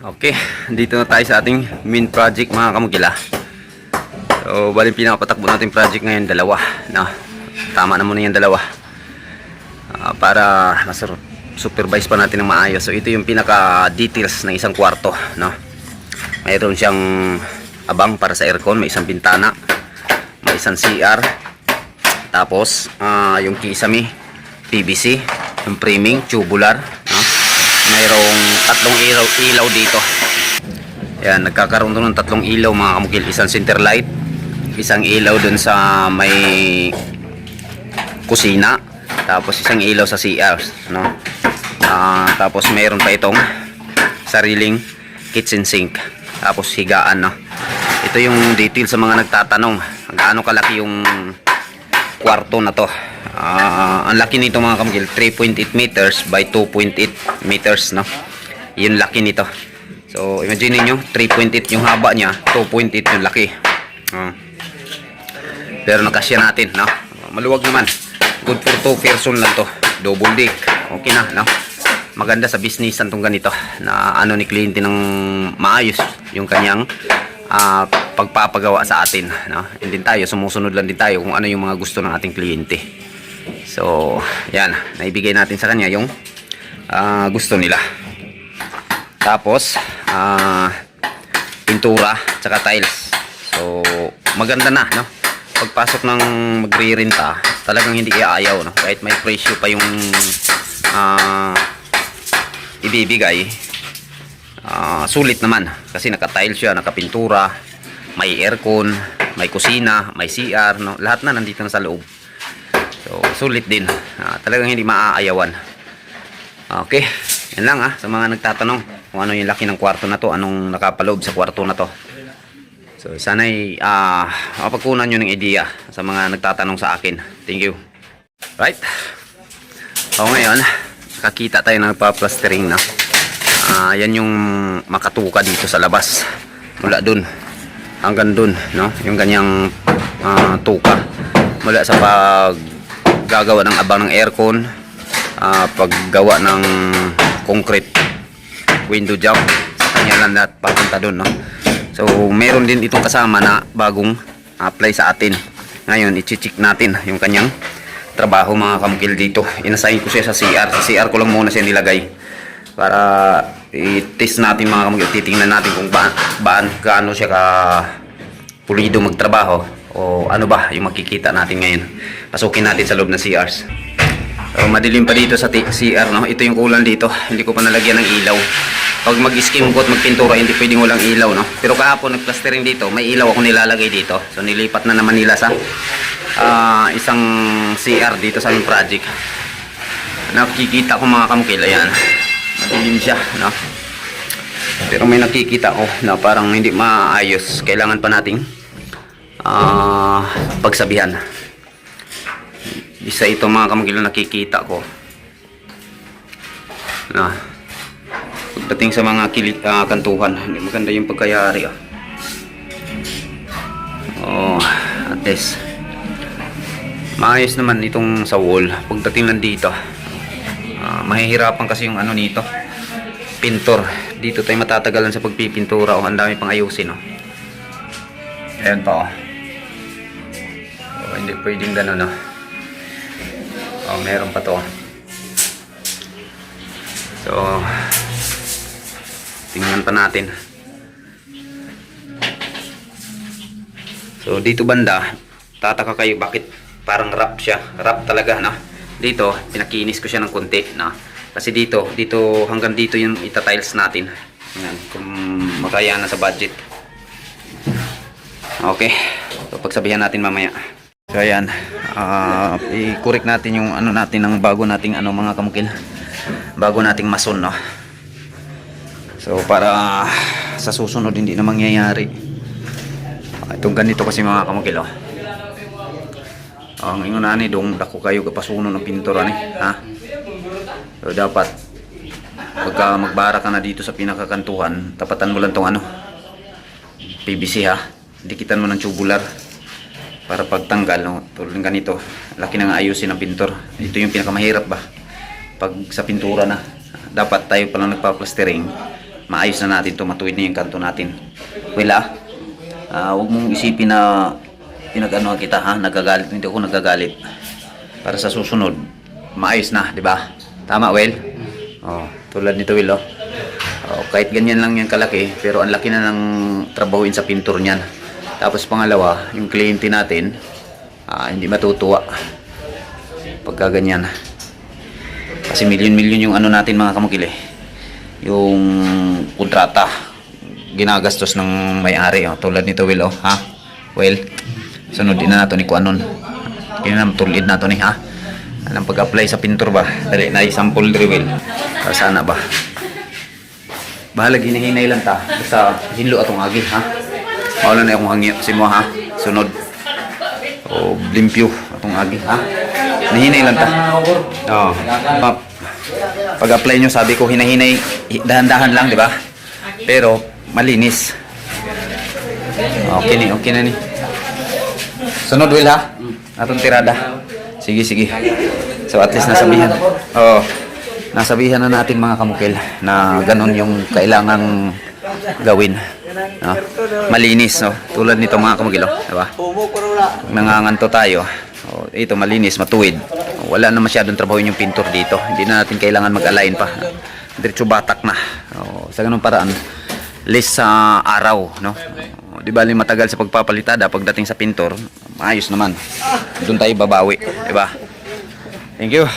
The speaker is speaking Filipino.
Okay, dito na tayo sa ating main project mga kamugila. So, bali pinakapatakbo natin project ngayon dalawa, no? Tama na muna yung dalawa. Para supervise pa natin ng maayos. So, ito yung pinaka details ng isang kwarto, no? Mayroon siyang abang para sa aircon, may isang bintana, may isang CR. Tapos, yung kisame, PVC, yung framing, tubular, no? Mayroong tatlong ilaw dito. Yan, nagkakaroon doon ng tatlong ilaw mga kamukil. Isang center light, isang ilaw dun sa may kusina, tapos isang ilaw sa CR, no? Tapos mayroon pa itong sariling kitchen sink, tapos higaan, no? Ito yung detail sa mga nagtatanong gaano kalaki yung kwarto na to. Ang laki nito mga kamukil, 3.8 meters by 2.8 meters, no? Yung laki nito. So imagine niyo 3.8 yung haba niya, 2.8 yung laki. Pero nakasya natin, no? Maluwag naman. Good for 2 person lang to. Double deck. Okay na, no? Maganda sa business tong ganito na ano ni kliyente ng maayos yung kanyang pagpapagawa sa atin, no? And din tayo sumusunod lang din tayo kung ano yung mga gusto ng ating kliyente. So, yan, naibigay natin sa kanya yung gusto nila. Tapos, pintura, tsaka tiles. So, maganda na, no? Pagpasok ng magre-renta, talagang hindi iayaw, no? Kahit may presyo pa yung ibibigay, sulit naman. Kasi naka-tiles siya, naka-pintura, may aircon, may kusina, may CR, no? Lahat na nandito na sa loob. So, sulit din. Talagang hindi maaayawan. Okay. Yan lang sa mga nagtatanong kung ano yung laki ng kwarto na to, anong nakapaloob sa kwarto na to. So, sana'y mapagkunan nyo ng idea sa mga nagtatanong sa akin. Thank you. Right. So, ngayon, nakakita tayo ng pa-plastering na. Yan yung makatuka dito sa labas. Mula dun hanggang dun, no? Yung ganyang tuka. Mula sa paggagawa ng abang ng aircon, paggawa ng concrete window jamb, sa kanya lang at papunta dun, no? So meron din itong kasama na bagong apply sa atin. Ngayon i-check natin yung kanyang trabaho mga kamukil dito. Inassign ko siya sa CR. Sa CR ko lang muna siya nilagay para i-test natin mga kamukil. Titingnan natin kung gaano siya ka pulido magtrabaho o ano ba yung makikita natin ngayon. Pasukin natin sa loob ng CRs. So, madilim pa dito sa CR, no? Ito yung kulang dito. Hindi ko pa nalagyan ng ilaw. Pag mag-skim coat, magpintura, hindi pwedeng walang ilaw, no? Pero kahapon nag-plastering dito, may ilaw ako nilalagay dito. So nilipat na naman nila sa isang CR dito sa aming project. Nakikita ko mga kamukil, ayan. Madilim siya, no? Pero may nakikita ko na parang hindi maayos. Kailangan pa nating pagsabihan. Isa ito mga kamukil na nakikita ko na pagdating sa mga kantuhan, hindi maganda yung pagkayari. At least maayos naman itong sa wall. Pagdating lang dito, mahihirapan kasi yung ano nito, pintor. Dito tayo matatagalan sa pagpipintura. Ang dami pang ayusin, ayan pa, hindi pwedeng gano'n, meron pa to. So tingnan pa natin. So dito banda, tataka kayo bakit parang wrap siya. Wrap talaga, no? Dito pinakinis ko siya ng konti, no? Kasi dito hanggang dito yung ita-tiles natin. Ayan, kung makaya na sa budget. Okay, so pagsabihan natin mamaya. So ayan, i-correct natin yung ano natin ng bago nating mga kamukil, bago nating mason, no? So para sa susunod hindi na mangyayari itong ganito kasi mga kamukil, ang ingon na ni dong dako kayo kapasuno ng pintura ni, so dapat pagka magbara ka na dito sa pinakakantuhan, tapatan mo lang tong PVC, dikitan mo ng tubular para pagtanggal, no? Tulad ng ganito, laki nang ayusin ng pintor. Ito yung pinakamahirap ba pag sa pintura na, dapat tayo palang nagpa-plastering maayos na natin to, matuwid na yung kanto natin. Wala, huwag mong isipin na pinag-ano kita ha, nagagalit. Hindi ako nagagalit. Para sa susunod, maayos na, di ba? Tama, Will? Oh, tulad nito, Will, oh. Oh, kahit ganyan lang yung kalaki, pero ang laki na ng trabahuin sa pintor niyan. Tapos pangalawa, yung kliyente natin, hindi matutuwa pagka ganyan. Kasi milyon-milyon yung ano natin mga kamukil eh. Yung kontrata ginagastos ng may-ari, oh. Tulad nito, Will, oh, ha? Well, sunodin na nato ni Kuanon. Kinamtulid nato ni, ha? Anong pag-apply sa pintor ba? Dali na i-sample drill. Para sana ba? Bahalag hinahinay lang ta. Basta hinlo atong agi, ha? Maulan na akong hangyo si mo, ha? Sunod. O limpyo atong agi, ha? Hinahinay lang ta. Oh. Pag-apply nyo, sabi ko hinahinay, dahan-dahan lang, di ba? Pero malinis. Okay ni, okay na ni. Sunod, Will, ha? Atong tirada. Sige, sige. So at least nasabihan. Oh. Nasabihan na natin mga kamukil na ganun yung kailangang gawin. No? Malinis, no? Tulad nito mga kamukil, oh, diba? Nanganganto tayo. Oh, ito malinis, matuwid. Wala na masyadong trabaho yung pintor dito. Hindi na natin kailangan mag-align pa. Diretso batak na. Oh, sa ganung paraan, less sa araw, no? Oh, di ba matagal sa pagpapalitada pagdating sa pintor, maayos naman. Doon tayo babawi, diba? Thank you.